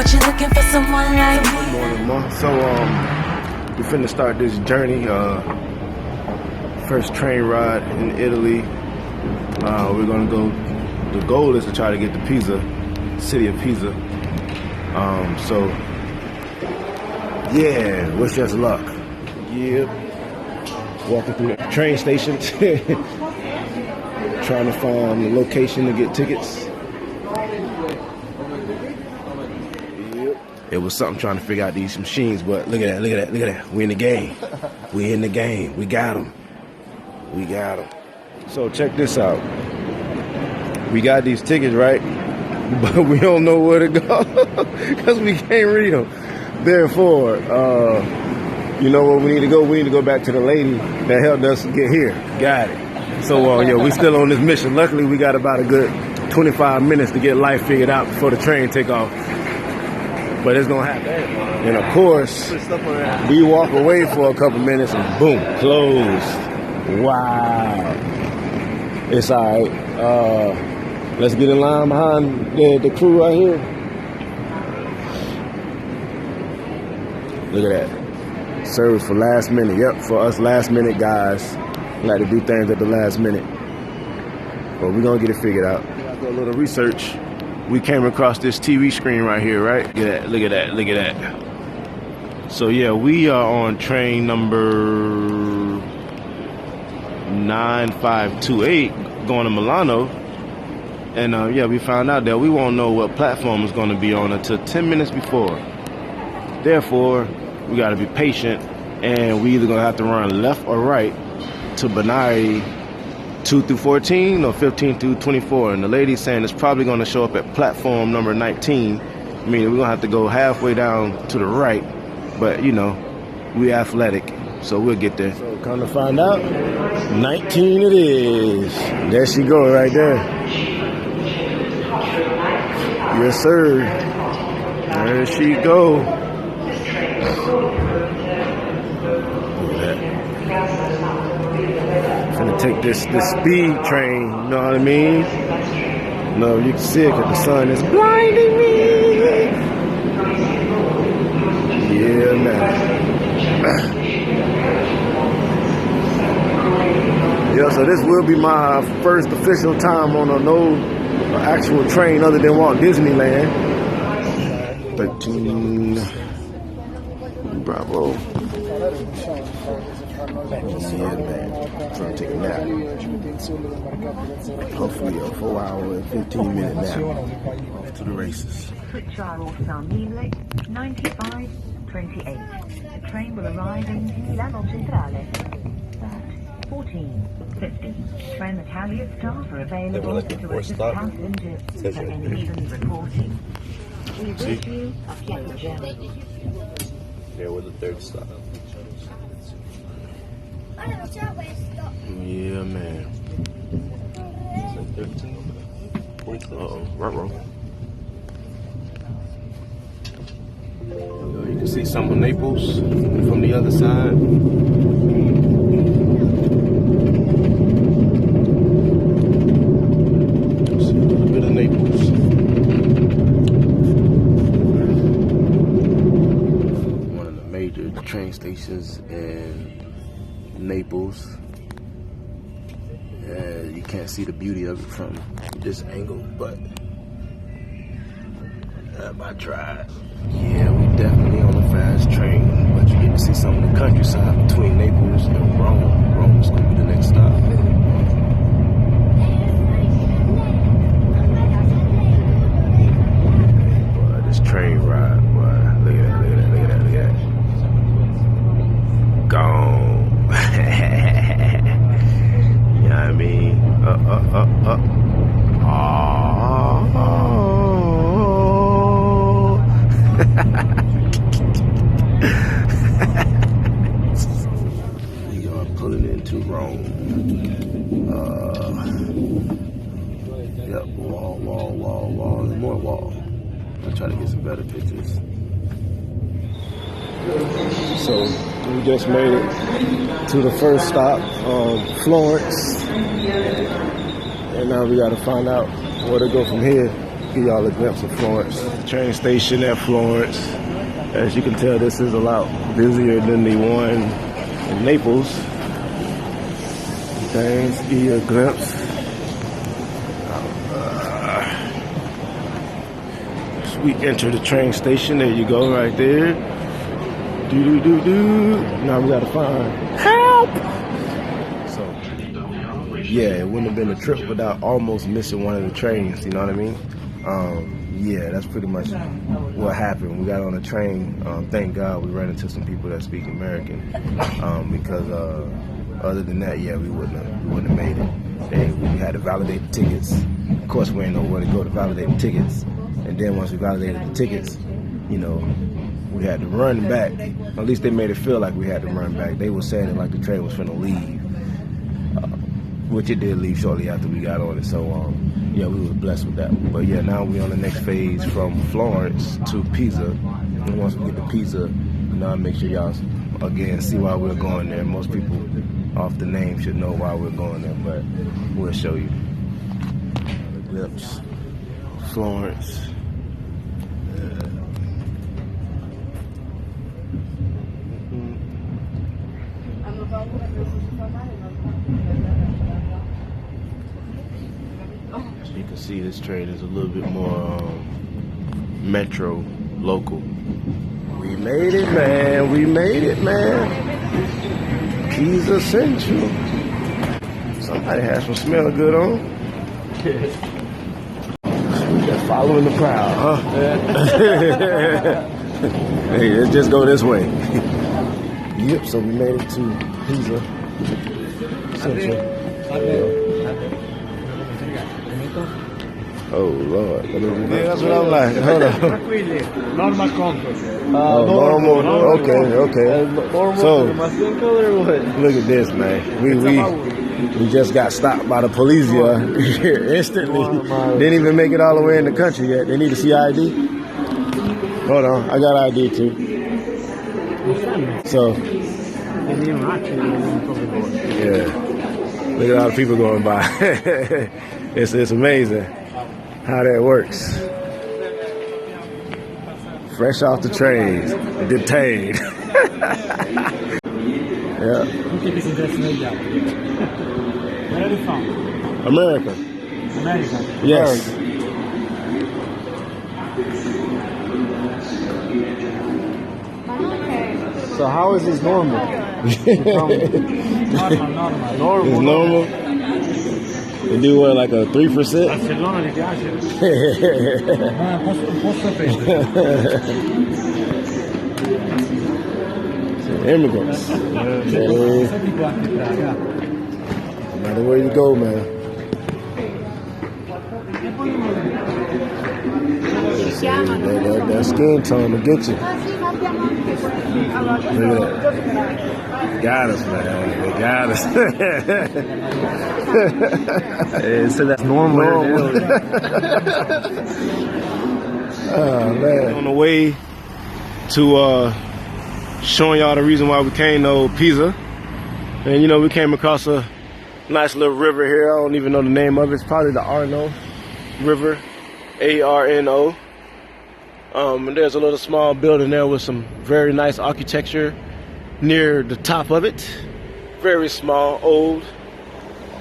What you looking for someone like me? Good morning, Ma. So, we finna start this journey. First train ride in Italy. We're gonna go. The goal is to try to get to Pisa, City of Pisa. So, yeah, wish us luck. Yep. Walking through the train station, trying to find the location to get tickets. It was something trying to figure out these machines, but look at that, look at that, look at that. We in the game. We in the game. We got them. We got them. So check this out. We got these tickets, right? But we don't know where to go because we can't read them. Therefore, you know where we need to go? We need to go back to the lady that helped us get here. Got it. So, yeah, we still on this mission. Luckily, we got about a good 25 minutes to get life figured out before the train take off. But it's going to happen. And, of course, we walk away for a couple minutes and boom, closed. Wow. It's all right. Let's get in line behind the crew right here. Look at that. Service for last minute. Yep, for us last minute guys. We like to do things at the last minute. But we're going to get it figured out. Do a little research. We came across this TV screen right here, right? Look at that, look at that, look at that. So yeah, we are on train number 9528 going to Milano. And yeah, we found out that we won't know what platform is going to be on until 10 minutes before. Therefore, we got to be patient, and we either going to have to run left or right to Binari 2 through 14 or 15 through 24. And the lady's saying it's probably going to show up at platform number 19, meaning we're going to have to go halfway down to the right. But, you know, we athletic, so we'll get there. So come to find out, 19 it is. There she go right there. Yes, sir. There she go. Gonna take this speed train, you know what I mean? No, you can see it because the sun is blinding me. Yeah, man. Yeah, so this will be my first official time on no actual train other than Walt Disneyland. 13 Bravo. Yeah, man. Trying to take a nap. Hopefully a 4-hour and 15-minute nap. Off to the races. Switch our Orsanile 9528. The train will arrive in Milano Centrale at 14:50. Train Italian staff are available to assist passengers for any even reporting. We wish you a pleasant journey. Here with the third stop. Yeah, man. 13. Uh-oh, right. You can see some of Naples from the other side. See a little bit of Naples. One of the major train stations in Naples. You can't see the beauty of it from this angle, but I tried. Yeah, we definitely on a fast train, but you get to see some of the countryside between Naples and Rome. Rome is going to be the next stop. Boy, this train ride, boy, look at that. Gone. You know what I mean? We are pulling into Rome. Yep, wall, and more wall. I'll try to get some better pictures. So we just made it to the first stop, Florence, and now we got to find out where to go from here. Give y'all a glimpse of Florence. The train station at Florence. As you can tell, this is a lot busier than the one in Naples. Things, give you a glimpse. As we enter the train station, there you go, right there. Now we gotta find help. So, yeah, it wouldn't have been a trip without almost missing one of the trains. You know what I mean? Yeah, that's pretty much what happened. We got on the train. Thank God we ran into some people that speak American. Because other than that, yeah, we wouldn't have made it. We had to validate the tickets. Of course, we ain't know where to go to validate the tickets. And then once we validated the tickets, you know, we had to run back. At least they made it feel like we had to run back. They were saying it like the train was finna leave, which it did leave shortly after we got on it. So, yeah, we were blessed with that. But yeah, now we're on the next phase from Florence to Pisa. And once we get to Pisa, you know, I'll make sure y'all, again, see why we're going there. Most people off the name should know why we're going there, but we'll show you. The glimpse. Florence. You can see this train is a little bit more metro, local. We made it, man. We made it, man. Pisa Central. Somebody has some smell good on. We just following the crowd, huh? Hey, let's just go this way. Yep, so we made it to Pisa Central. Oh Lord, that's what I'm like. Hold on. Normal concourse. Normal. Okay. So look at this, man. We just got stopped by the police here instantly. Didn't even make it all the way in the country yet. They need to see ID. Hold on, I got ID too. So yeah, look at all the people going by. It's amazing how that works. Fresh off the train, detained. Yeah. Where are you from? America. America? Yes. So how is this normal? Normal. It's normal. They do what, like a 3%? Barcellona mi piace. Posso Immigrants. No matter where you go, man. That skin tone will get you. Look at that. Got us, man. They got us. So that's normal. Oh, man. On the way to showing y'all the reason why we came to Pisa. And, you know, we came across a nice little river here. I don't even know the name of it. It's probably the Arno River. A-R-N-O. And there's a little small building there with some very nice architecture near the top of it. Very small, old,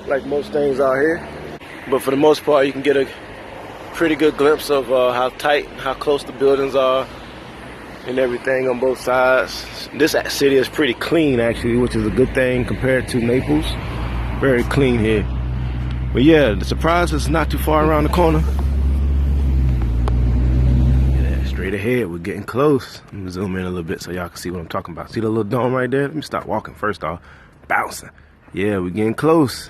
like most things out here. But for the most part, you can get a pretty good glimpse of how tight, how close the buildings are and everything on both sides. This city is pretty clean, actually, which is a good thing compared to Naples. Very clean here. But yeah, the surprise is not too far around the corner. Straight ahead, we're getting close. Let me zoom in a little bit so y'all can see what I'm talking about. See the little dome right there? Let me stop walking first off. Bouncing. Yeah, we're getting close.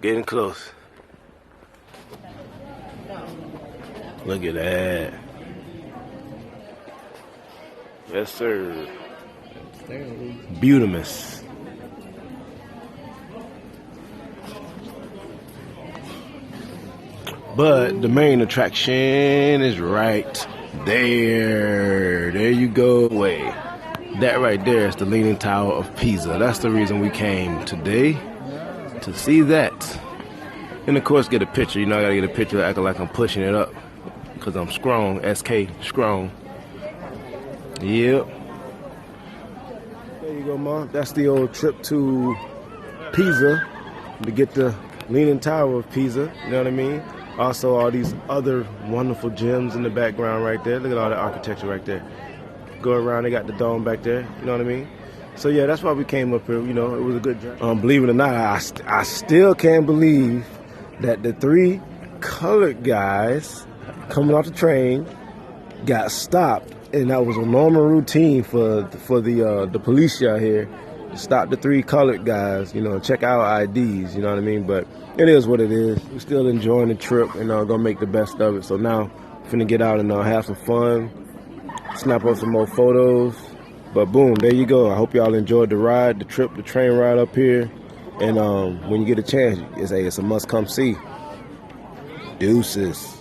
Getting close. Look at that. Yes, sir. Beautimous. But the main attraction is right there. There you go. Wait. That right there is the Leaning Tower of Pisa. That's the reason we came today, to see that. And of course get a picture. You know, I gotta get a picture acting like I'm pushing it up. because I'm strong, SK, strong. Yep. There you go, Mom. That's the old trip to Pisa to get the Leaning Tower of Pisa, you know what I mean? Also, all these other wonderful gems in the background right there. Look at all the architecture right there. Go around, they got the dome back there, you know what I mean? So yeah, that's why we came up here, you know, it was a good journey. Believe it or not, I still can't believe that the 3 colored guys coming off the train got stopped, and that was a normal routine for the police out here. Stop the 3 colored guys, you know, check our IDs, you know what I mean? But it is what it is. We're still enjoying the trip and gonna make the best of it. So now, finna get out and have some fun, snap up some more photos. But boom, there you go. I hope y'all enjoyed the ride, the trip, the train ride up here. And when you get a chance, it's a must come see. Deuces.